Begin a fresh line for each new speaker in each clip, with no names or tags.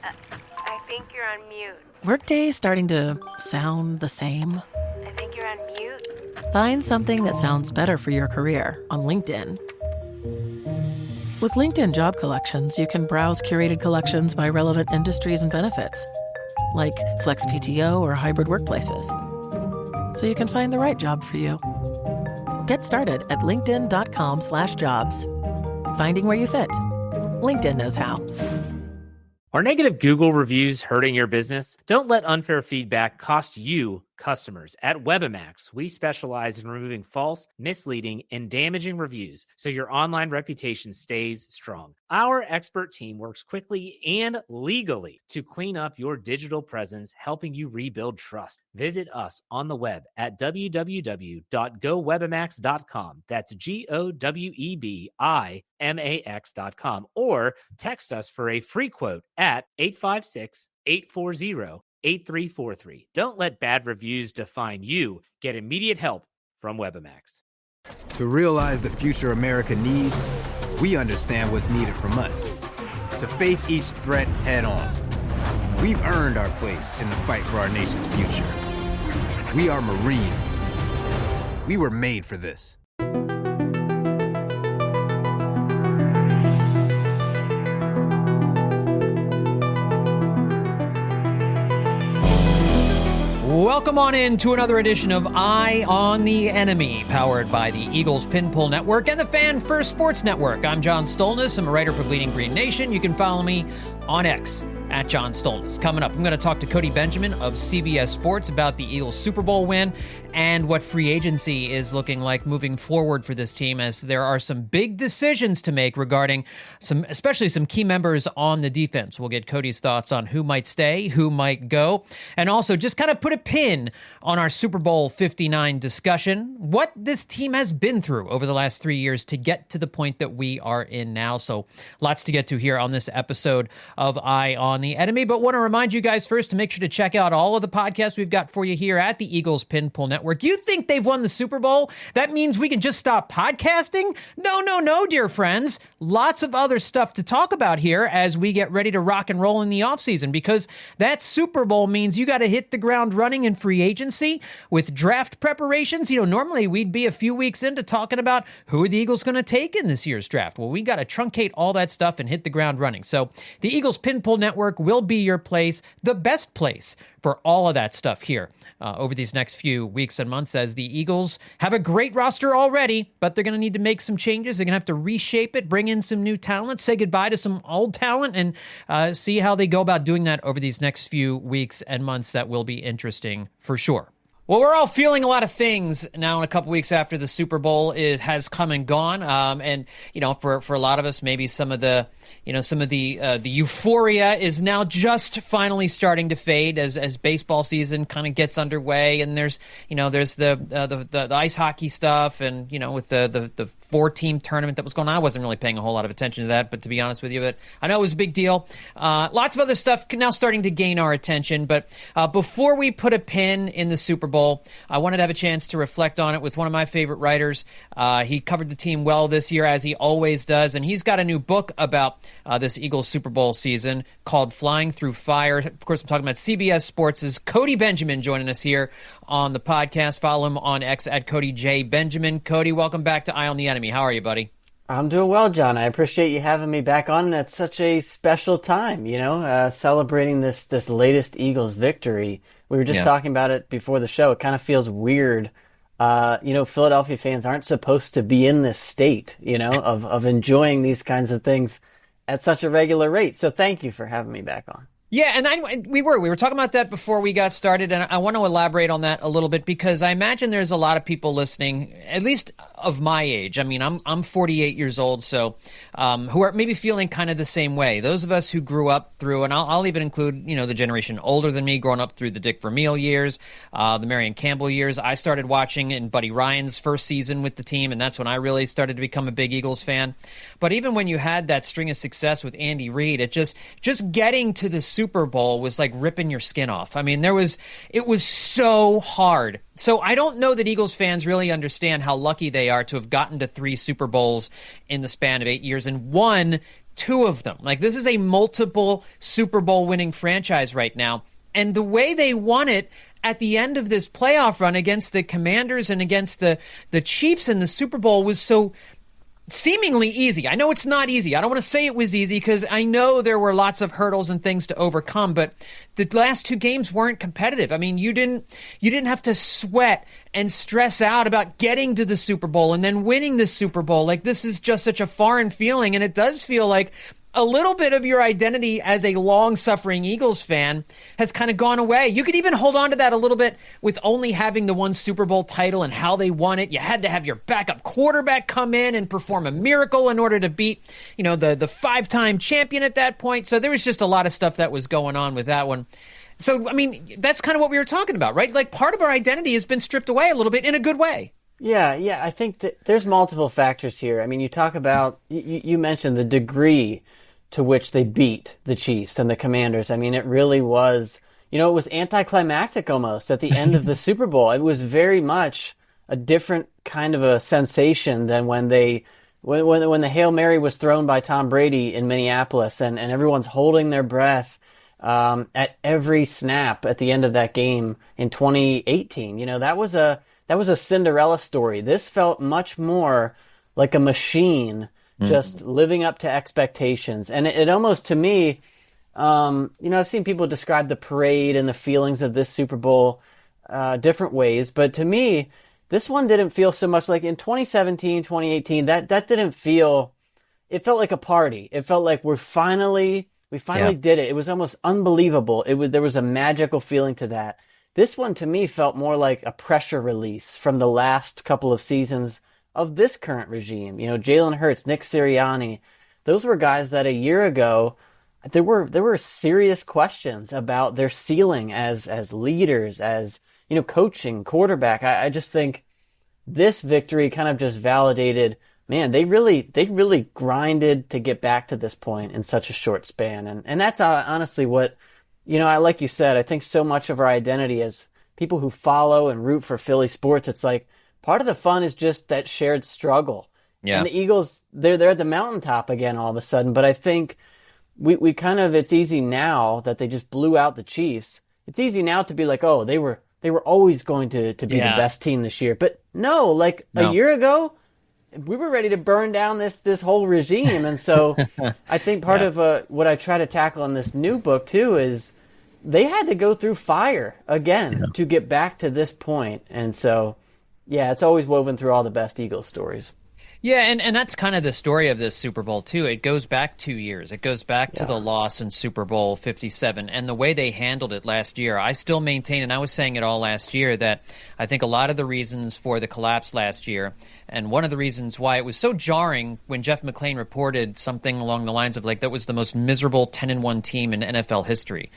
I think you're on mute.
Workday starting to sound the same?
I think you're on mute.
Find something that sounds better for your career on LinkedIn. With LinkedIn Job Collections, you can browse curated collections by relevant industries and benefits, like flex PTO or hybrid workplaces, so you can find the right job for you. Get started at linkedin.com/jobs. Finding where you fit. LinkedIn knows how.
Are negative Google reviews hurting your business? Don't let unfair feedback cost you customers. At Webamax, we specialize in removing false, misleading, and damaging reviews so your online reputation stays strong. Our expert team works quickly and legally to clean up your digital presence, helping you rebuild trust. Visit us on the web at www.gowebamax.com. That's GOWEBIMAX.com, or text us for a free quote at 856-840-8343. Don't let bad reviews define you. Get immediate help from Webamax.
To realize the future America needs, we understand what's needed from us. To face each threat head on. We've earned our place in the fight for our nation's future. We are Marines. We were made for this.
Welcome on in to another edition of Eye on the Enemy, powered by the Eagles Pinpull Network and the Fan First Sports Network. I'm John Stolnis. I'm a writer for Bleeding Green Nation. You can follow me on X at John Stolnis. Coming up, I'm going to talk to Cody Benjamin of CBS Sports about the Eagles Super Bowl win and what free agency is looking like moving forward for this team, as there are some big decisions to make regarding especially some key members on the defense. We'll get Cody's thoughts on who might stay, who might go, and also just kind of put a pin on our Super Bowl 59 discussion, what this team has been through over the last 3 years to get to the point that we are in now. So lots to get to here on this episode of Eye on the Enemy, but want to remind you guys first to make sure to check out all of the podcasts we've got for you here at the Eagles Pinpull Network. You think they've won the Super Bowl? That means we can just stop podcasting? No, dear friends. Lots of other stuff to talk about here as we get ready to rock and roll in the offseason, because that Super Bowl means you got to hit the ground running in free agency with draft preparations. You know, normally we'd be a few weeks into talking about who are the Eagles going to take in this year's draft. Well, we got to truncate all that stuff and hit the ground running. So the Eagles Pinpull Network will be your place, the best place for all of that stuff here over these next few weeks and months, as the Eagles have a great roster already, but they're going to need to make some changes. They're going to have to reshape it, bring in some new talent, say goodbye to some old talent, and see how they go about doing that over these next few weeks and months. That will be interesting for sure. Well, we're all feeling a lot of things now in a couple weeks after the Super Bowl has come and gone. And, you know, for a lot of us, maybe some of the euphoria is now just finally starting to fade as baseball season kind of gets underway. And there's the ice hockey stuff, and, you know, with the 4-team tournament that was going on. I wasn't really paying a whole lot of attention to that, but to be honest with you, but I know it was a big deal. Lots of other stuff now starting to gain our attention. But before we put a pin in the Super Bowl, I wanted to have a chance to reflect on it with one of my favorite writers. He covered the team well this year, as he always does, and he's got a new book about this Eagles Super Bowl season called Flying Through Fire. Of course, I'm talking about CBS Sports' Cody Benjamin joining us here on the podcast. Follow him on X at Cody J. Benjamin. Cody, welcome back to Eye on the Enemy. How are you, buddy?
I'm doing well, John. I appreciate you having me back on at such a special time, celebrating this latest Eagles victory. We were just talking about it before the show. It kind of feels weird. Philadelphia fans aren't supposed to be in this state, of enjoying these kinds of things at such a regular rate. So thank you for having me back on.
Yeah, and we were talking about that before we got started, and I want to elaborate on that a little bit, because I imagine there's a lot of people listening, at least of my age. I mean, I'm 48 years old, so who are maybe feeling kind of the same way. Those of us who grew up through, and I'll even include, the generation older than me, growing up through the Dick Vermeil years, the Marion Campbell years. I started watching in Buddy Ryan's first season with the team, and that's when I really started to become a big Eagles fan. But even when you had that string of success with Andy Reid, it just getting to the Super Bowl was like ripping your skin off. I mean, it was so hard. So I don't know that Eagles fans really understand how lucky they are to have gotten to 3 Super Bowls in the span of 8 years, and one 2 of them. Like, this is a multiple Super Bowl winning franchise right now. And the way they won it at the end of this playoff run against the Commanders and against the Chiefs in the Super Bowl was so seemingly easy. I know it's not easy. I don't want to say it was easy because I know there were lots of hurdles and things to overcome, but the last 2 games weren't competitive. I mean, you didn't have to sweat and stress out about getting to the Super Bowl and then winning the Super Bowl. Like, this is just such a foreign feeling, and it does feel like a little bit of your identity as a long-suffering Eagles fan has kind of gone away. You could even hold on to that a little bit with only having the 1 Super Bowl title and how they won it. You had to have your backup quarterback come in and perform a miracle in order to beat, the 5-time champion at that point. So there was just a lot of stuff that was going on with that one. So, I mean, that's kind of what we were talking about, right? Like, part of our identity has been stripped away a little bit in a good way.
Yeah, I think that there's multiple factors here. I mean, you talk about, you mentioned the degree to which they beat the Chiefs and the Commanders. I mean, it really was, it was anticlimactic almost at the end of the Super Bowl. It was very much a different kind of a sensation than when the Hail Mary was thrown by Tom Brady in Minneapolis and everyone's holding their breath at every snap at the end of that game in 2018. That was a Cinderella story. This felt much more like a machine just living up to expectations. And it almost, to me, I've seen people describe the parade and the feelings of this Super Bowl different ways. But to me, this one didn't feel so much like in 2017, 2018, that didn't feel, it felt like a party. It felt like we finally did it. It was almost unbelievable. There was a magical feeling to that. This one, to me, felt more like a pressure release from the last couple of seasons of this current regime. Jalen Hurts, Nick Sirianni, those were guys that a year ago, there were serious questions about their ceiling as leaders, as, coaching, quarterback. I just think this victory kind of just validated, man, they really grinded to get back to this point in such a short span. And that's honestly what, like you said, I think so much of our identity as people who follow and root for Philly sports, it's like part of the fun is just that shared struggle. Yeah. And the Eagles, they're at the mountaintop again all of a sudden. But I think we kind of, it's easy now that they just blew out the Chiefs. It's easy now to be like, oh, they were always going to be the best team this year. But no, a year ago, we were ready to burn down this whole regime. And so I think part of what I try to tackle in this new book too is they had to go through fire again to get back to this point. And so, it's always woven through all the best Eagles stories.
Yeah, and that's kind of the story of this Super Bowl, too. It goes back 2 years. It goes back to the loss in Super Bowl 57 and the way they handled it last year. I still maintain, and I was saying it all last year, that I think a lot of the reasons for the collapse last year, and one of the reasons why it was so jarring when Jeff McClain reported something along the lines of, like, that was the most miserable 10-1 team in NFL history,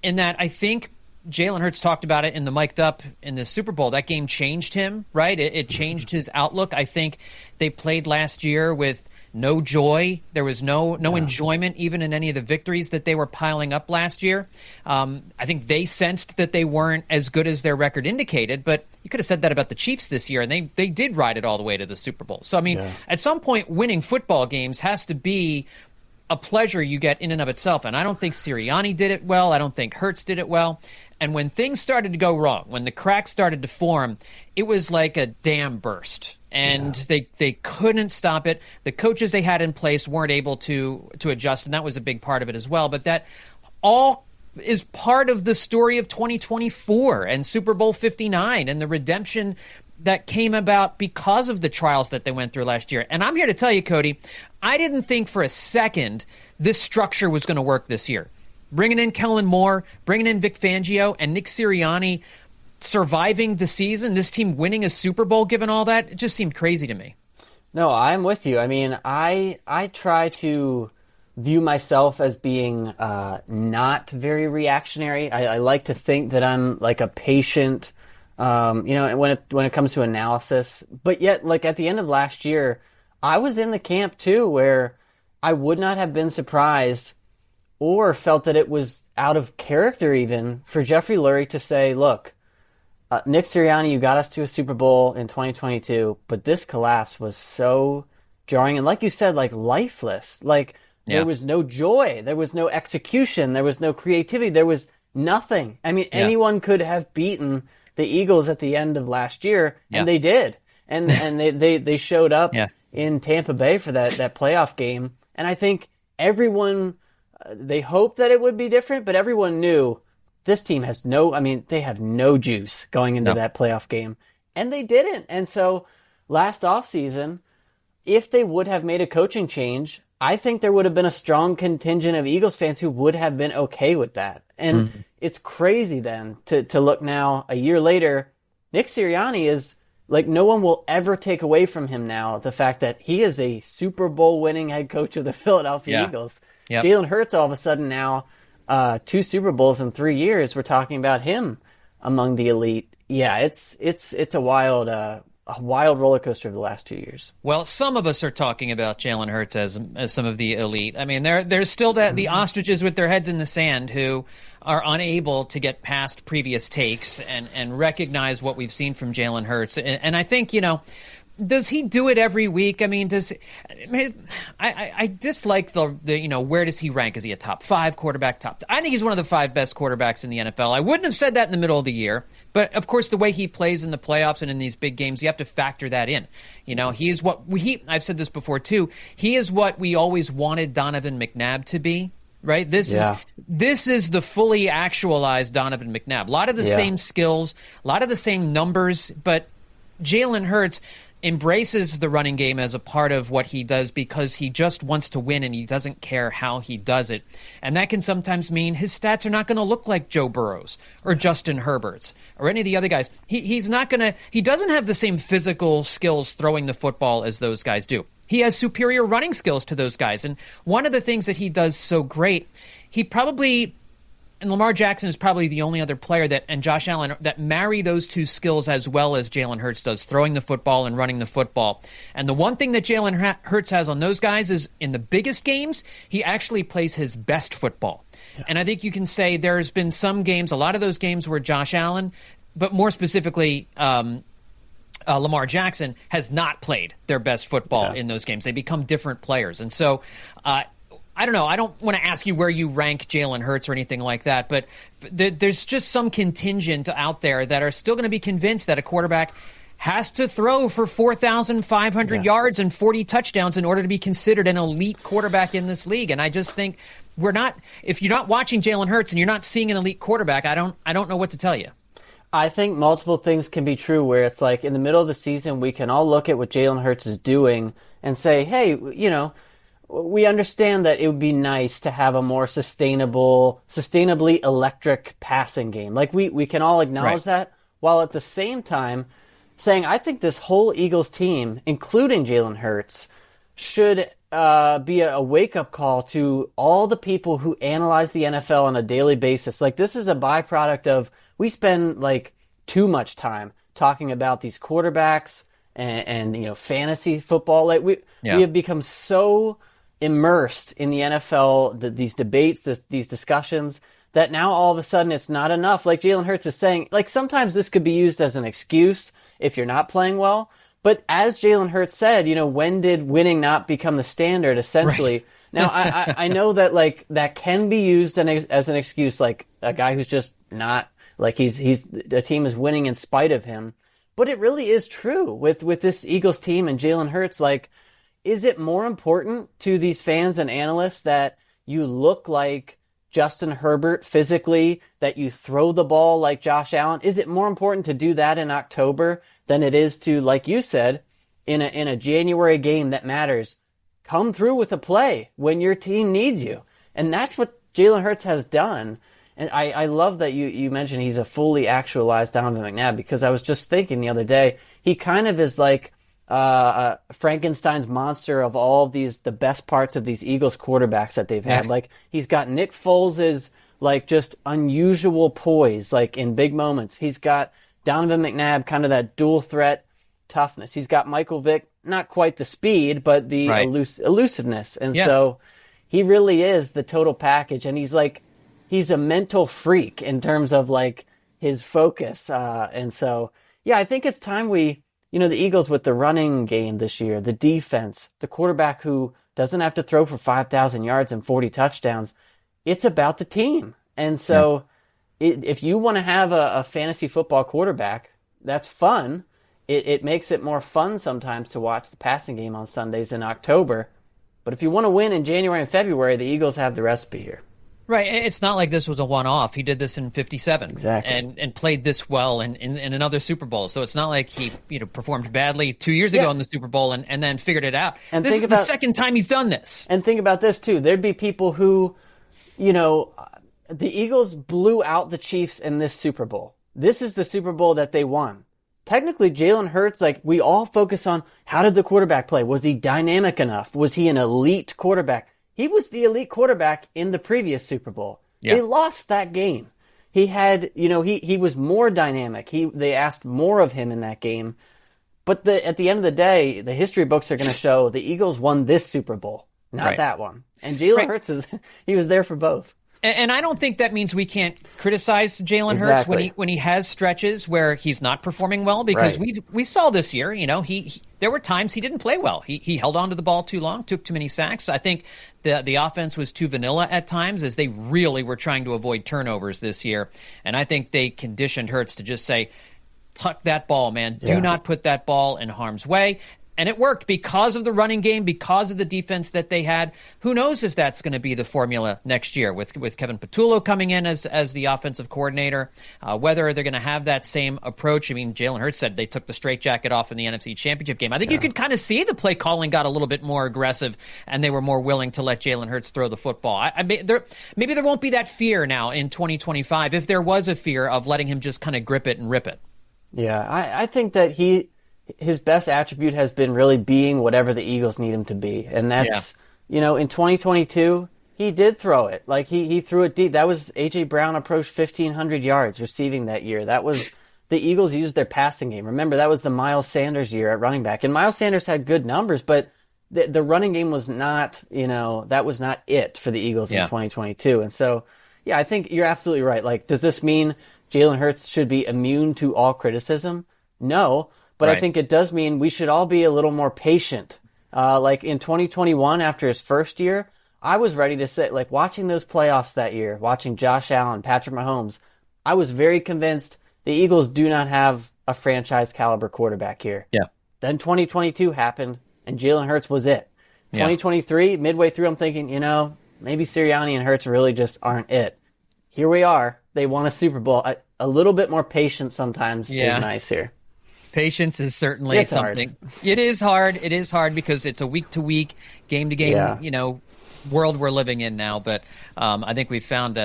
in that I think Jalen Hurts talked about it in the mic'd up in the Super Bowl. That game changed him, right? It changed his outlook. I think they played last year with no joy. There was no enjoyment even in any of the victories that they were piling up last year. I think they sensed that they weren't as good as their record indicated, but you could have said that about the Chiefs this year, and they did ride it all the way to the Super Bowl. So, I mean, at some point, winning football games has to be a pleasure you get in and of itself. And I don't think Sirianni did it well. I don't think Hurts did it well. And when things started to go wrong, when the cracks started to form, it was like a dam burst. And they couldn't stop it. The coaches they had in place weren't able to adjust, and that was a big part of it as well. But that all is part of the story of 2024 and Super Bowl 59 and the redemption that came about because of the trials that they went through last year. And I'm here to tell you, Cody, I didn't think for a second this structure was going to work this year. Bringing in Kellen Moore, bringing in Vic Fangio, and Nick Sirianni surviving the season, this team winning a Super Bowl, given all that, it just seemed crazy to me.
No, I'm with you. I mean, I try to view myself as being not very reactionary. I like to think that I'm like a patient, when it comes to analysis. But yet, like at the end of last year, I was in the camp too where I would not have been surprised or felt that it was out of character even for Jeffrey Lurie to say, look, Nick Sirianni, you got us to a Super Bowl in 2022, but this collapse was so jarring. And like you said, like lifeless. Like There was no joy. There was no execution. There was no creativity. There was nothing. I mean, anyone could have beaten the Eagles at the end of last year, and they did. And they showed up in Tampa Bay for that playoff game. And I think everyone, they hoped that it would be different, but everyone knew this team has they have no juice going into that playoff game. And they didn't. And so last offseason, if they would have made a coaching change, I think there would have been a strong contingent of Eagles fans who would have been okay with that. And it's crazy then to look now, a year later, Nick Sirianni is like, no one will ever take away from him now the fact that he is a Super Bowl winning head coach of the Philadelphia Eagles. Yep. Jalen Hurts all of a sudden now, 2 Super Bowls in 3 years, we're talking about him among the elite. Yeah, it's a wild roller coaster of the last 2 years.
Well, some of us are talking about Jalen Hurts as some of the elite. I mean, there's still the ostriches with their heads in the sand who are unable to get past previous takes and recognize what we've seen from Jalen Hurts. And I think, does he do it every week? I mean, I dislike the where does he rank? Is he a top 5 quarterback? I think he's one of the 5 best quarterbacks in the NFL. I wouldn't have said that in the middle of the year, but of course the way he plays in the playoffs and in these big games, you have to factor that in. He's what I've said this before too. He is what we always wanted Donovan McNabb to be. Right? This is the fully actualized Donovan McNabb. A lot of the same skills, a lot of the same numbers, but Jalen Hurts embraces the running game as a part of what he does because he just wants to win and he doesn't care how he does it. And that can sometimes mean his stats are not going to look like Joe Burrow's or Justin Herbert's or any of the other guys. He doesn't have the same physical skills throwing the football as those guys do. He has superior running skills to those guys. And one of the things that he does so great, and Lamar Jackson is probably the only other player and Josh Allen that marry those two skills as well as Jalen Hurts does, throwing the football and running the football. And the one thing that Jalen Hurts has on those guys is in the biggest games, he actually plays his best football. Yeah. And I think you can say there's been some games, a lot of those games where Josh Allen, but more specifically, Lamar Jackson has not played their best football in those games. They become different players. And so, I don't know. I don't want to ask you where you rank Jalen Hurts or anything like that, but there's just some contingent out there that are still going to be convinced that a quarterback has to throw for 4,500 yards and 40 touchdowns in order to be considered an elite quarterback in this league. And I just think if you're not watching Jalen Hurts and you're not seeing an elite quarterback, I don't know what to tell you.
I think multiple things can be true where it's like in the middle of the season, we can all look at what Jalen Hurts is doing and say, hey, we understand that it would be nice to have a more sustainably electric passing game. Like we can all acknowledge that, while at the same time saying, I think this whole Eagles team, including Jalen Hurts, should be a wake-up call to all the people who analyze the NFL on a daily basis. Like, this is a byproduct of, we spend like too much time talking about these quarterbacks and fantasy football. Like we have become so immersed in the NFL, these debates, these discussions, that now all of a sudden it's not enough. Like Jalen Hurts is saying, like sometimes this could be used as an excuse if you're not playing well. But as Jalen Hurts said, when did winning not become the standard, essentially? Right. Now, I know that like that can be used as an excuse, like a guy who's just not, like the team is winning in spite of him. But it really is true with this Eagles team and Jalen Hurts. Like, is it more important to these fans and analysts that you look like Justin Herbert physically, that you throw the ball like Josh Allen? Is it more important to do that in October than it is to, like you said, in a January game that matters, come through with a play when your team needs you? And that's what Jalen Hurts has done. And I love that you mentioned he's a fully actualized Donovan McNabb, because I was just thinking the other day, he kind of is like Frankenstein's monster of all of the best parts of these Eagles quarterbacks that they've had. Like, he's got Nick Foles' like just unusual poise, like in big moments. He's got Donovan McNabb, kind of that dual threat toughness. He's got Michael Vick, not quite the speed, but the elusiveness. And so he really is the total package. And he's a mental freak in terms of like his focus. And so, I think it's time the Eagles with the running game this year, the defense, the quarterback who doesn't have to throw for 5,000 yards and 40 touchdowns. It's about the team. And so if you want to have a fantasy football quarterback, that's fun. It makes it more fun sometimes to watch the passing game on Sundays in October. But if you want to win in January and February, the Eagles have the recipe here.
Right. It's not like this was a one-off. He did this in 57
exactly.
and played this well in another Super Bowl. So it's not like he performed badly 2 years ago in the Super Bowl and then figured it out. And this is the second time he's done this.
And think about this, too. There'd be people who, the Eagles blew out the Chiefs in this Super Bowl. This is the Super Bowl that they won. Technically, Jalen Hurts, we all focus on how did the quarterback play? Was he dynamic enough? Was he an elite quarterback? He was the elite quarterback in the previous Super Bowl. Yeah. They lost that game. He had, he was more dynamic. They asked more of him in that game. But at the end of the day, the history books are going to show the Eagles won this Super Bowl, not that one. And Jalen Hurts he was there for both.
And I don't think that means we can't criticize Jalen Hurts when he has stretches where he's not performing well, because we saw this year, there were times he didn't play well. He held on to the ball too long, took too many sacks. I think the offense was too vanilla at times, as they really were trying to avoid turnovers this year. And I think they conditioned Hurts to just say, tuck that ball, man. Do not put that ball in harm's way. And it worked because of the running game, because of the defense that they had. Who knows if that's going to be the formula next year with Kevin Patullo coming in as the offensive coordinator, whether they're going to have that same approach. I mean, Jalen Hurts said they took the straitjacket off in the NFC Championship game. I think you could kind of see the play calling got a little bit more aggressive, and they were more willing to let Jalen Hurts throw the football. Maybe there won't be that fear now in 2025, if there was a fear of letting him just kind of grip it and rip it.
Yeah, I think that his best attribute has been really being whatever the Eagles need him to be. And that's, in 2022, he did throw it. He threw it deep. That was A.J. Brown approached 1,500 yards receiving that year. That was the Eagles used their passing game. Remember, that was the Miles Sanders year at running back. And Miles Sanders had good numbers, but the running game was not, that was not it for the Eagles in 2022. And so, I think you're absolutely right. Does this mean Jalen Hurts should be immune to all criticism? No. But I think it does mean we should all be a little more patient. In 2021, after his first year, I was ready to say, watching those playoffs that year, watching Josh Allen, Patrick Mahomes, I was very convinced the Eagles do not have a franchise caliber quarterback here. Yeah. Then 2022 happened, and Jalen Hurts was it. 2023, midway through, I'm thinking, maybe Sirianni and Hurts really just aren't it. Here we are. They won a Super Bowl. A little bit more patience sometimes is nice here.
Patience is certainly something. Hard. It is hard. It is hard because it's a week-to-week, game-to-game, world we're living in now. But I think we've kind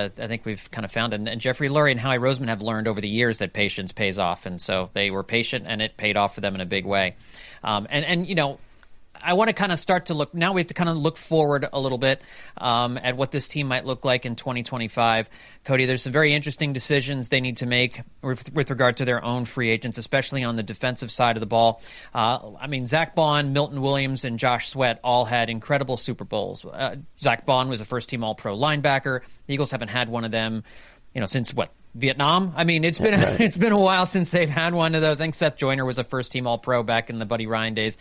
of found, and Jeffrey Lurie and Howie Roseman have learned over the years that patience pays off, and so they were patient, and it paid off for them in a big way. I want to kind of start to look, now we have to kind of look forward a little bit at what this team might look like in 2025. Cody, there's some very interesting decisions they need to make with regard to their own free agents, especially on the defensive side of the ball. Zach Bond, Milton Williams, and Josh Sweat all had incredible Super Bowls. Zach Bond was a first-team All-Pro linebacker. The Eagles haven't had one of them, since Vietnam? It's been a while since they've had one of those. I think Seth Joyner was a first-team All-Pro back in the Buddy Ryan days.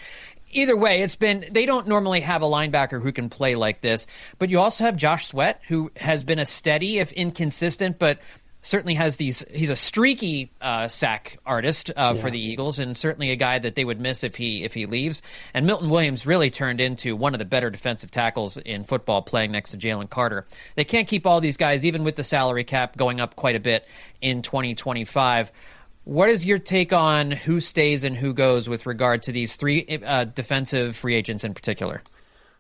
Either way, they don't normally have a linebacker who can play like this, but you also have Josh Sweat, who has been a steady, if inconsistent, but certainly he's a streaky sack artist for the Eagles, and certainly a guy that they would miss if he leaves. And Milton Williams really turned into one of the better defensive tackles in football, playing next to Jalen Carter. They can't keep all these guys, even with the salary cap going up quite a bit in 2025. What is your take on who stays and who goes with regard to these three defensive free agents in particular?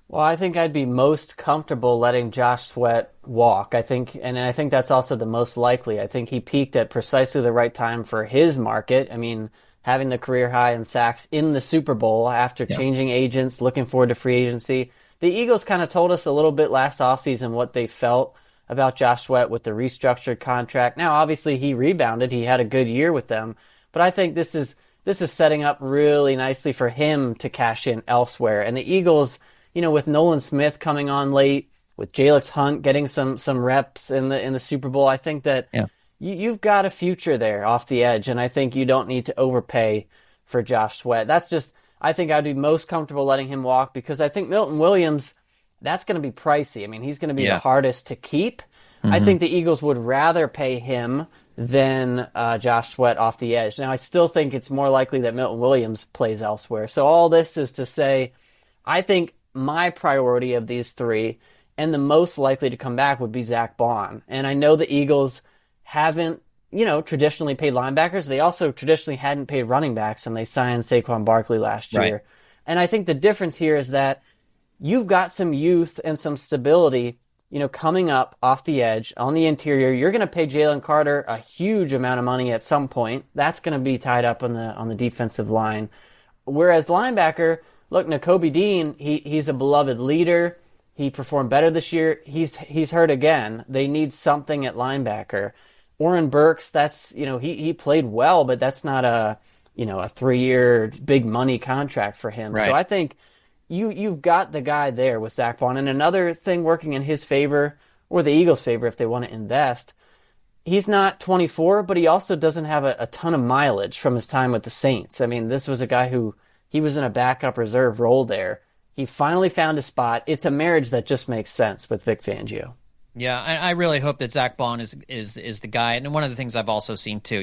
Well, I think I'd be most comfortable letting Josh Sweat walk. I think that's also the most likely. I think he peaked at precisely the right time for his market. Having the career high in sacks in the Super Bowl after changing agents, looking forward to free agency. The Eagles kind of told us a little bit last offseason what they felt about Josh Sweat with the restructured contract. Now, obviously, he rebounded. He had a good year with them. But I think this is setting up really nicely for him to cash in elsewhere. And the Eagles, with Nolan Smith coming on late, with Jalix Hunt getting some reps in the Super Bowl, I think that you've got a future there off the edge. And I think you don't need to overpay for Josh Sweat. I think I'd be most comfortable letting him walk, because I think Milton Williams, that's going to be pricey. I mean, he's going to be the hardest to keep. I think the Eagles would rather pay him than Josh Sweat off the edge. Now, I still think it's more likely that Milton Williams plays elsewhere. So all this is to say, I think my priority of these three and the most likely to come back would be Zach Bond. And I know the Eagles haven't, traditionally paid linebackers. They also traditionally hadn't paid running backs, and they signed Saquon Barkley last year.
Right.
And I think the difference here is that you've got some youth and some stability, coming up off the edge on the interior. You're going to pay Jalen Carter a huge amount of money at some point. That's going to be tied up on the defensive line. Whereas linebacker, look, Nakobe Dean, he's a beloved leader. He performed better this year. He's hurt again. They need something at linebacker. Oren Burks, that's, he played well, but that's not a 3-year big money contract for him.
Right.
So I think you've got the guy there with Zach Bond. And another thing working in his favor, or the Eagles' favor if they want to invest, he's not 24, but he also doesn't have a ton of mileage from his time with the Saints. I mean, this was a guy he was in a backup reserve role there. He finally found a spot. It's a marriage that just makes sense with Vic Fangio.
Yeah, I really hope that Zach Bond is the guy. And one of the things I've also seen too,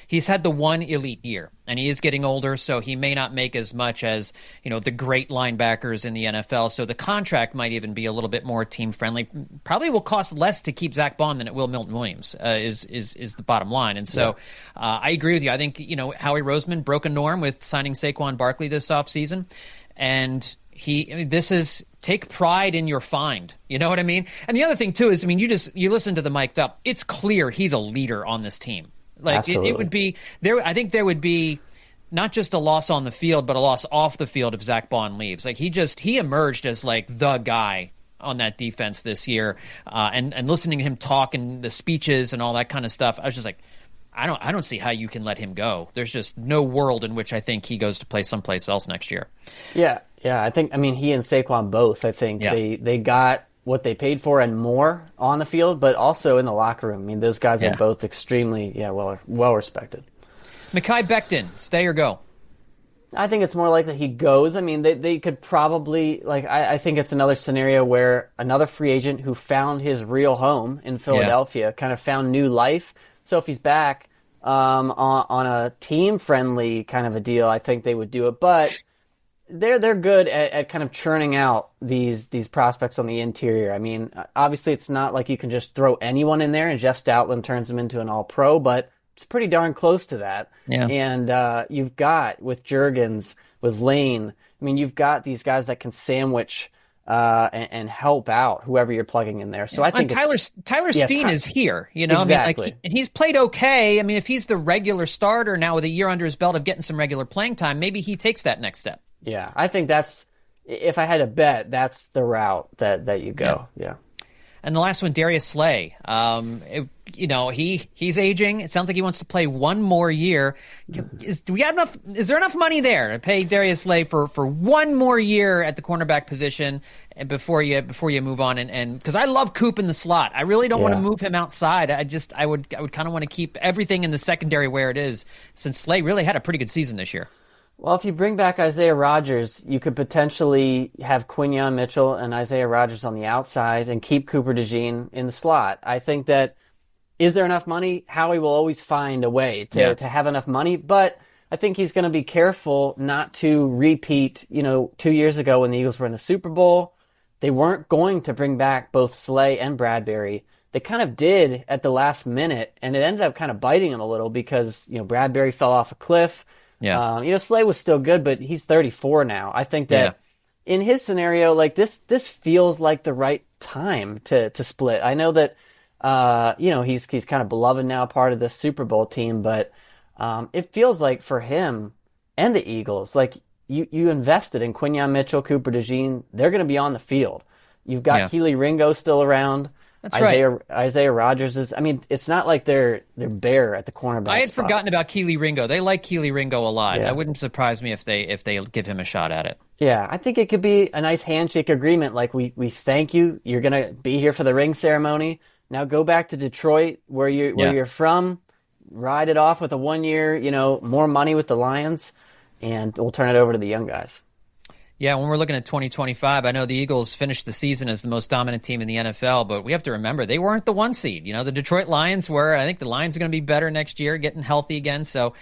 he's had the one elite year, and he is getting older, so he may not make as much as the great linebackers in the NFL. So the contract might even be a little bit more team friendly. Probably will cost less to keep Zach Bond than it will Milton Williams. Is the bottom line. And so I agree with you. I think Howie Roseman broke a norm with signing Saquon Barkley this offseason, and this is take pride in your find. You know what I mean? And the other thing too is, you listen to the mic'd up. It's clear he's a leader on this team. Like it would be there. I think there would be not just a loss on the field, but a loss off the field if Zach Bond leaves. Like he emerged as like the guy on that defense this year. And listening to him talk and the speeches and all that kind of stuff, I was just like, I don't see how you can let him go. There's just no world in which I think he goes to play someplace else next year.
Yeah. I think, he and Saquon both, I think they got what they paid for and more on the field, but also in the locker room. Those guys are both extremely, well respected.
Mekhi Becton, stay or go?
I think it's more likely he goes. They could probably, I think it's another scenario where another free agent who found his real home in Philadelphia kind of found new life. So if he's back on a team-friendly kind of a deal, I think they would do it. But they're good at kind of churning out these prospects on the interior. Obviously it's not like you can just throw anyone in there and Jeff Stoutland turns him into an all-pro, but it's pretty darn close to that. Yeah. And you've got, with Juergens, with Lane, you've got these guys that can sandwich and help out whoever you're plugging in there. So I think
Tyler Steen is here,
Exactly.
and he's played okay. If he's the regular starter now with a year under his belt of getting some regular playing time, maybe he takes that next step.
Yeah, I think if I had to bet, that's the route that you go. Yeah.
And the last one, Darius Slay. He's aging. It sounds like he wants to play one more year. Is there enough money there to pay Darius Slay for one more year at the cornerback position and before you move on? And because I love Coop in the slot, I really don't want to move him outside. I would kind of want to keep everything in the secondary where it is, since Slay really had a pretty good season this year.
Well, if you bring back Isaiah Rodgers, you could potentially have Quinyon Mitchell and Isaiah Rodgers on the outside and keep Cooper DeJean in the slot. I think that, is there enough money? Howie will always find a way to have enough money, but I think he's going to be careful not to repeat, 2 years ago when the Eagles were in the Super Bowl. They weren't going to bring back both Slay and Bradbury. They kind of did at the last minute, and it ended up kind of biting him a little because, Bradbury fell off a cliff. Yeah. Slay was still good, but he's 34 now. I think that in his scenario, this feels like the right time to split. I know that, he's kind of beloved now, part of the Super Bowl team, but it feels like for him and the Eagles, you invested in Quinyon Mitchell, Cooper DeJean. They're going to be on the field. You've got Kelee Ringo still around.
That's right.
Isaiah Rodgers is. It's not like they're bare at the cornerback.
I had forgotten about Kelee Ringo. They like Kelee Ringo a lot. It wouldn't surprise me if they give him a shot at it.
Yeah, I think it could be a nice handshake agreement. We thank you. You're gonna be here for the ring ceremony. Now go back to Detroit, where you're from. Ride it off with a 1 year, more money with the Lions, and we'll turn it over to the young guys.
Yeah, when we're looking at 2025, I know the Eagles finished the season as the most dominant team in the NFL, but we have to remember they weren't the 1 seed. The Detroit Lions were. I think the Lions are going to be better next year, getting healthy again. So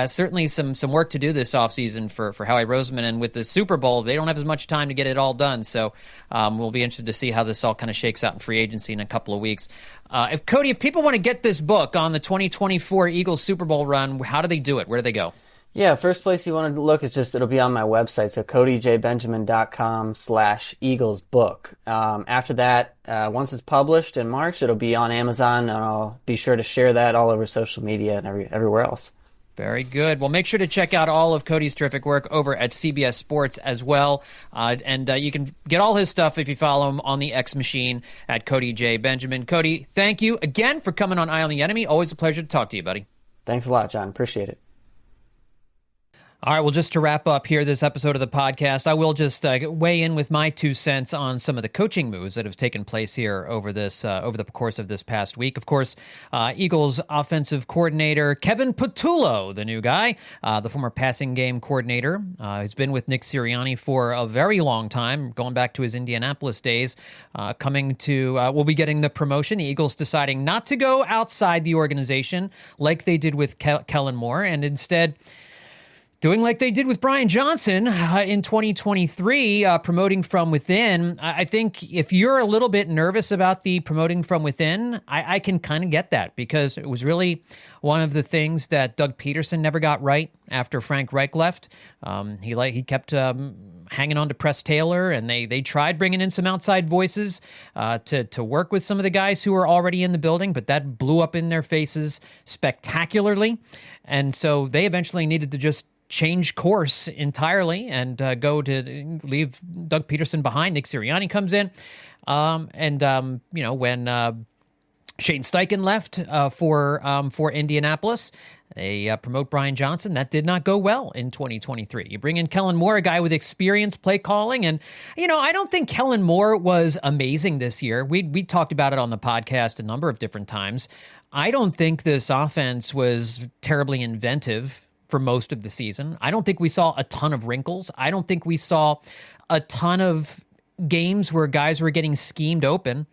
certainly some work to do this offseason for Howie Roseman. And with the Super Bowl, they don't have as much time to get it all done. So we'll be interested to see how this all kind of shakes out in free agency in a couple of weeks. If people want to get this book on the 2024 Eagles Super Bowl run, how do they do it? Where do they go?
Yeah, first place you want to look is it'll be on my website, so codyjbenjamin.com/Eagles book. After that, once it's published in March, it'll be on Amazon, and I'll be sure to share that all over social media and everywhere else.
Very good. Well, make sure to check out all of Cody's terrific work over at CBS Sports as well. And you can get all his stuff if you follow him on the X machine at Cody J. Benjamin. Cody, thank you again for coming on Eye on the Enemy. Always a pleasure to talk to you, buddy.
Thanks a lot, John. Appreciate it.
All right, well, just to wrap up here this episode of the podcast, I will just weigh in with my 2 cents on some of the coaching moves that have taken place here over the course of this past week. Of course, Eagles offensive coordinator Kevin Patullo, the new guy, the former passing game coordinator, who's been with Nick Sirianni for a very long time, going back to his Indianapolis days, will be getting the promotion. The Eagles deciding not to go outside the organization like they did with Kellen Moore, and instead doing like they did with Brian Johnson in 2023, promoting from within. I think if you're a little bit nervous about the promoting from within, I can kind of get that, because it was really one of the things that Doug Peterson never got right after Frank Reich left. He kept hanging on to Press Taylor, and they tried bringing in some outside voices to work with some of the guys who were already in the building, but that blew up in their faces spectacularly. And so they eventually needed to just change course entirely and go to leave Doug Peterson behind. Nick Sirianni comes in. When Shane Steichen left for Indianapolis, they promote Brian Johnson. That did not go well in 2023. You bring in Kellen Moore, a guy with experience play calling. And, I don't think Kellen Moore was amazing this year. We talked about it on the podcast a number of different times. I don't think this offense was terribly inventive for most of the season. I don't think we saw a ton of wrinkles. I don't think we saw a ton of games where guys were getting schemed open.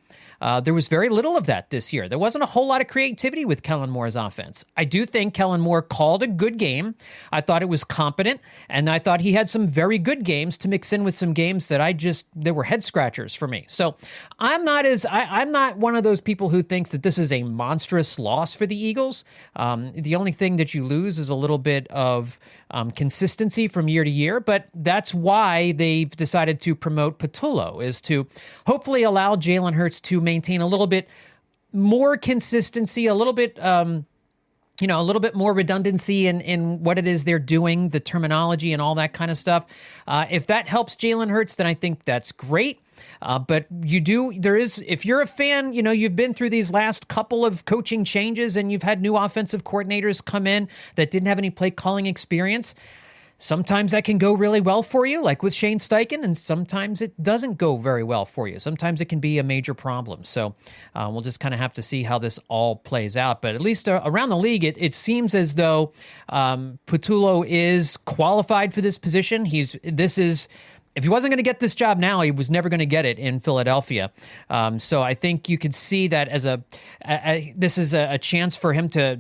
There was very little of that this year. There wasn't a whole lot of creativity with Kellen Moore's offense. I do think Kellen Moore called a good game. I thought it was competent, and I thought he had some very good games to mix in with some games that were head scratchers for me. So I'm not one of those people who thinks that this is a monstrous loss for the Eagles. The only thing that you lose is a little bit of consistency from year to year, but that's why they've decided to promote Patullo, is to hopefully allow Jalen Hurts to maintain a little bit more consistency, a little bit more redundancy in what it is they're doing, the terminology and all that kind of stuff. If that helps Jalen Hurts, then I think that's great. But if you're a fan, you've been through these last couple of coaching changes and you've had new offensive coordinators come in that didn't have any play calling experience. Sometimes that can go really well for you, like with Shane Steichen, and sometimes it doesn't go very well for you. Sometimes it can be a major problem. So we'll just kind of have to see how this all plays out. But at least around the league, it seems as though Patullo is qualified for this position. If he wasn't going to get this job now, he was never going to get it in Philadelphia. So I think you could see that as this is a chance for him to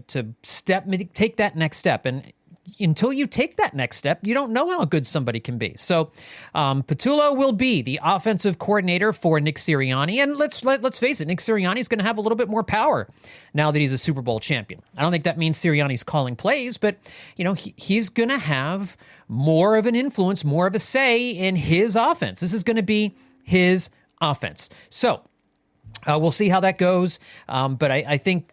take that next step. And until you take that next step, you don't know how good somebody can be. So Patullo will be the offensive coordinator for Nick Sirianni. And let's face it, Nick Sirianni is going to have a little bit more power now that he's a Super Bowl champion. I don't think that means Sirianni's calling plays, but he's going to have more of an influence, more of a say in his offense. This is going to be his offense. So we'll see how that goes. But I think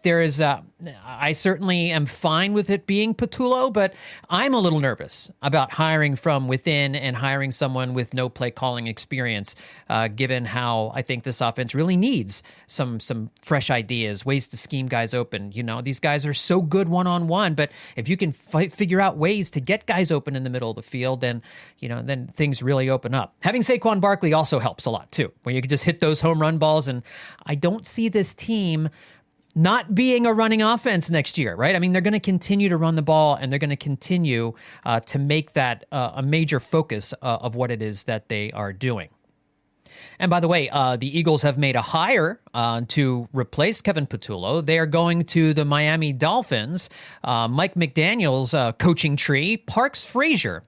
I certainly am fine with it being Patullo, but I'm a little nervous about hiring from within and hiring someone with no play calling experience, given how I think this offense really needs some fresh ideas, ways to scheme guys open. These guys are so good one-on-one, but if you can figure out ways to get guys open in the middle of the field, then things really open up. Having Saquon Barkley also helps a lot too, where you can just hit those home run balls. And I don't see this team not being a running offense next year, right? I mean, they're going to continue to run the ball, and they're going to continue to make that a major focus of what it is that they are doing. And by the way, the Eagles have made a hire to replace Kevin Patullo. They are going to the Miami Dolphins. Mike McDaniel's coaching tree, Parks Frazier.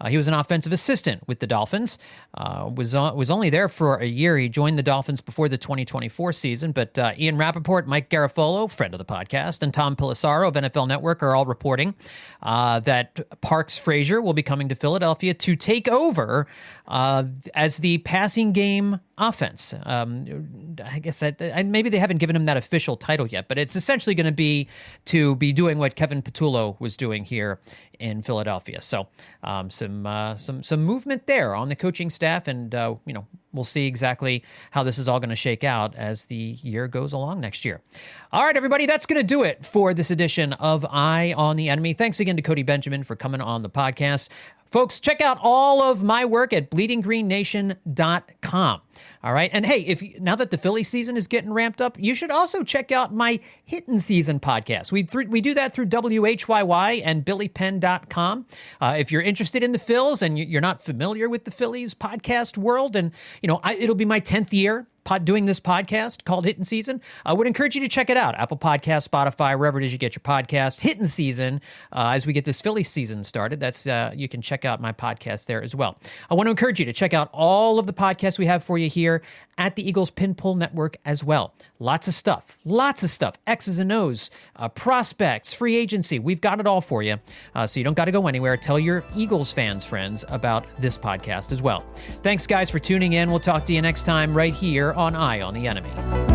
He was an offensive assistant with the Dolphins, was only there for a year. He joined the Dolphins before the 2024 season, but Ian Rappaport, Mike Garafolo, friend of the podcast, and Tom Pelissaro of NFL Network are all reporting that Parks Frazier will be coming to Philadelphia to take over as the passing game offense. I guess maybe they haven't given him that official title yet, but it's essentially going to be doing what Kevin Patullo was doing here in Philadelphia. So some movement there on the coaching staff, and we'll see exactly how this is all going to shake out as the year goes along next year. All right, everybody, that's going to do it for this edition of Eye on the Enemy. Thanks again to Cody Benjamin for coming on the podcast. Folks, check out all of my work at bleedinggreennation.com. All right. And hey, now that the Philly season is getting ramped up, you should also check out my Hittin' Season podcast. We do that through WHYY and BillyPenn.com. If you're interested in the Phils and you're not familiar with the Phillies podcast world, and it'll be my 10th year doing this podcast called Hittin' Season. I would encourage you to check it out. Apple Podcasts, Spotify, wherever it is you get your podcast. Hittin' Season, as we get this Philly season started. That's you can check out my podcast there as well. I want to encourage you to check out all of the podcasts we have for you here at the Eagles Pinpull Network as well. Lots of stuff. X's and O's, prospects, free agency. We've got it all for you. So you don't got to go anywhere. Tell your Eagles friends about this podcast as well. Thanks, guys, for tuning in. We'll talk to you next time right here on Eye on the Enemy.